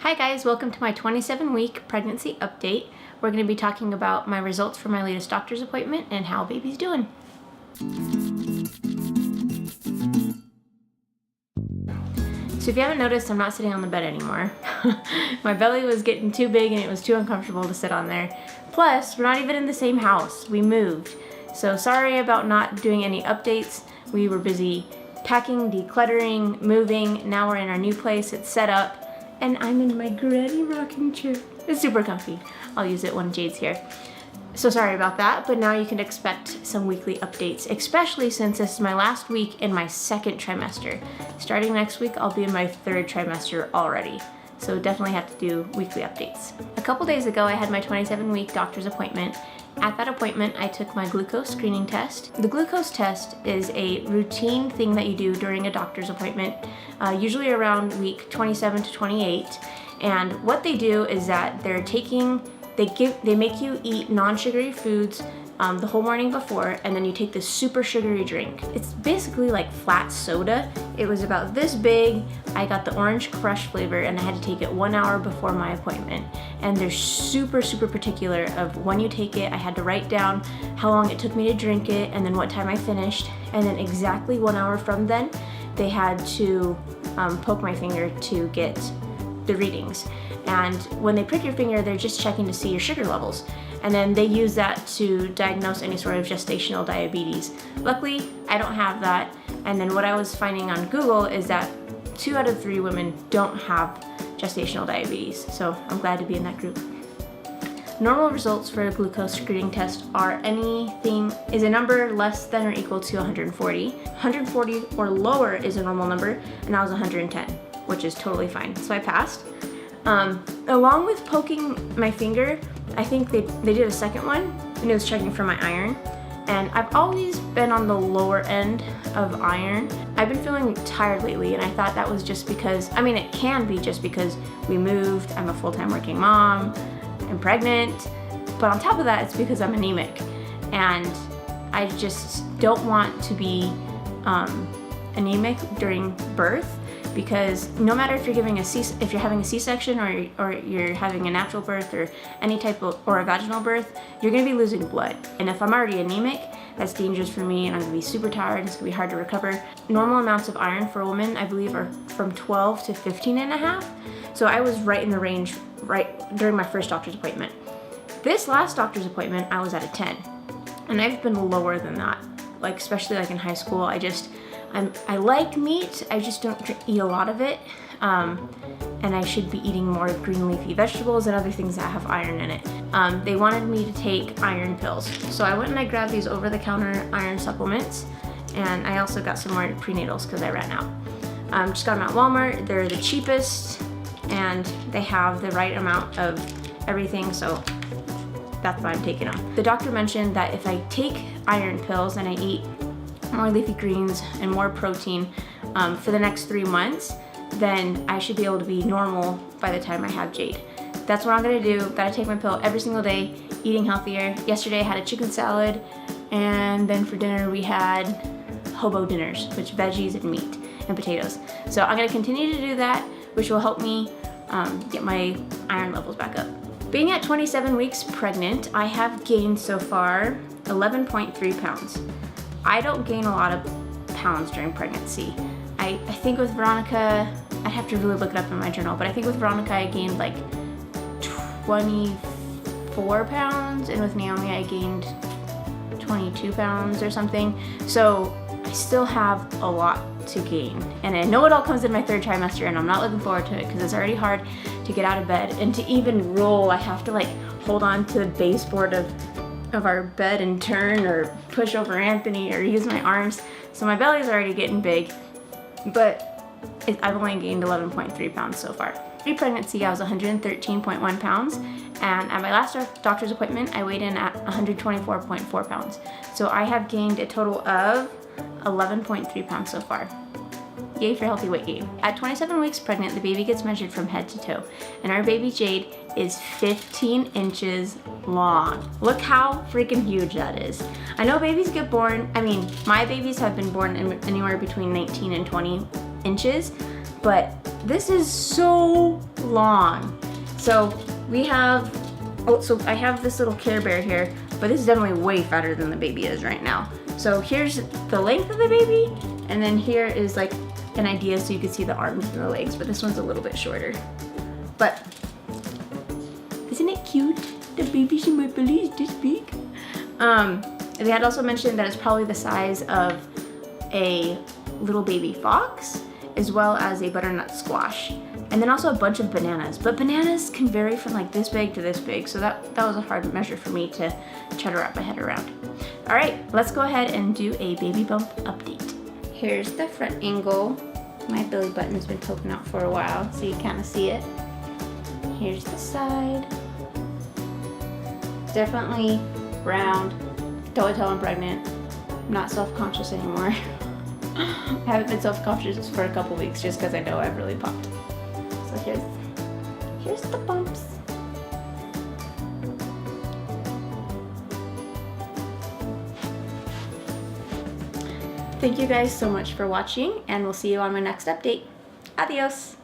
Hi guys, welcome to my 27-week pregnancy update. We're going to be talking about my results for my latest doctor's appointment and how baby's doing. So if you haven't noticed, I'm not sitting on the bed anymore. My belly was getting too big and it was too uncomfortable to sit on there. Plus, we're not even in the same house. We moved. So sorry about not doing any updates. We were busy packing, decluttering, moving. Now we're in our new place. It's set up. And I'm in my granny rocking chair. It's super comfy. I'll use it when Jade's here. So sorry about that, but now you can expect some weekly updates, especially since this is my last week in my second trimester. Starting next week, I'll be in my third trimester already. So definitely have to do weekly updates. A couple days ago, I had my 27-week doctor's appointment. At that appointment, I took my glucose screening test. The glucose test is a routine thing that you do during a doctor's appointment, usually around week 27 to 28. And what they do is that they make you eat non-sugary foods the whole morning before, and then you take this super sugary drink. It's basically like flat soda. It was about this big. I got the orange crush flavor and I had to take it 1 hour before my appointment. And they're super particular of when you take it. I had to write down how long it took me to drink it and then what time I finished. And then exactly 1 hour from then, they had to poke my finger to get the readings. And when they prick your finger, they're just checking to see your sugar levels. And then they use that to diagnose any sort of gestational diabetes. Luckily, I don't have that. And then what I was finding on Google is that 2 out of 3 women don't have gestational diabetes. So I'm glad to be in that group. Normal results for a glucose screening test are is a number less than or equal to 140. 140 or lower is a normal number, and that was 110, which is totally fine. So I passed. Along with poking my finger, I think they did a second one, and it was checking for my iron. And I've always been on the lower end of iron. I've been feeling tired lately, and I thought that was just because, it can be just because we moved, I'm a full-time working mom, I'm pregnant, but on top of that, it's because I'm anemic. And I just don't want to be anemic during birth, because no matter if you're having a C-section or you're having a natural birth or any type of, or a vaginal birth, you're gonna be losing blood. And if I'm already anemic, that's dangerous for me and I'm gonna be super tired and it's gonna be hard to recover. Normal amounts of iron for a woman, I believe, are from 12 to 15 and a half. So I was right in the range right during my first doctor's appointment. This last doctor's appointment, I was at a 10. And I've been lower than that, especially in high school. I like meat, I just don't eat a lot of it, and I should be eating more green leafy vegetables and other things that have iron in it. They wanted me to take iron pills, so I went and I grabbed these over-the-counter iron supplements, and I also got some more prenatals because I ran out. Just got them at Walmart. They're the cheapest, and they have the right amount of everything, so that's why I'm taking them. The doctor mentioned that if I take iron pills and I eat more leafy greens and more protein for the next 3 months, then I should be able to be normal by the time I have Jade. That's what I'm gonna do. Gotta take my pill every single day, eating healthier. Yesterday I had a chicken salad, and then for dinner we had hobo dinners, which veggies and meat and potatoes. So I'm gonna continue to do that, which will help me get my iron levels back up. Being at 27 weeks pregnant, I have gained so far 11.3 pounds. I don't gain a lot of pounds during pregnancy. I think with Veronica, I'd have to really look it up in my journal, but I think with Veronica I gained 24 pounds, and with Naomi I gained 22 pounds or something. So I still have a lot to gain. And I know it all comes in my third trimester, and I'm not looking forward to it because it's already hard to get out of bed. And to even roll, I have to hold on to the baseboard of our bed and turn or push over Anthony or use my arms. So my belly's already getting big, but I've only gained 11.3 pounds so far. Pre-pregnancy, I was 113.1 pounds, and at my last doctor's appointment, I weighed in at 124.4 pounds. So I have gained a total of 11.3 pounds so far. Yay for healthy weight gain. At 27 weeks pregnant, the baby gets measured from head to toe, and our baby Jade is 15 inches long. Look how freaking huge that is. I know babies get born, my babies have been born anywhere between 19 and 20 inches, but this is so long. So we have, so I have this little Care Bear here, but this is definitely way fatter than the baby is right now. So here's the length of the baby, and then here is like an idea so you can see the arms and the legs, but this one's a little bit shorter. But isn't it cute? The babies in my belly is this big. They had also mentioned that it's probably the size of a little baby fox, as well as a butternut squash, and then also a bunch of bananas. But bananas can vary from like this big to this big, so that was a hard measure for me to try to wrap my head around. All right, let's go ahead and do a baby bump update. Here's the front angle. My belly button's been poking out for a while, so you kind of see it. Here's the side. Definitely round. Totally tell I'm pregnant. I'm not self-conscious anymore. I haven't been self-conscious for a couple weeks just because I know I've really popped. So here's the bumps. Thank you guys so much for watching, and we'll see you on my next update. Adios.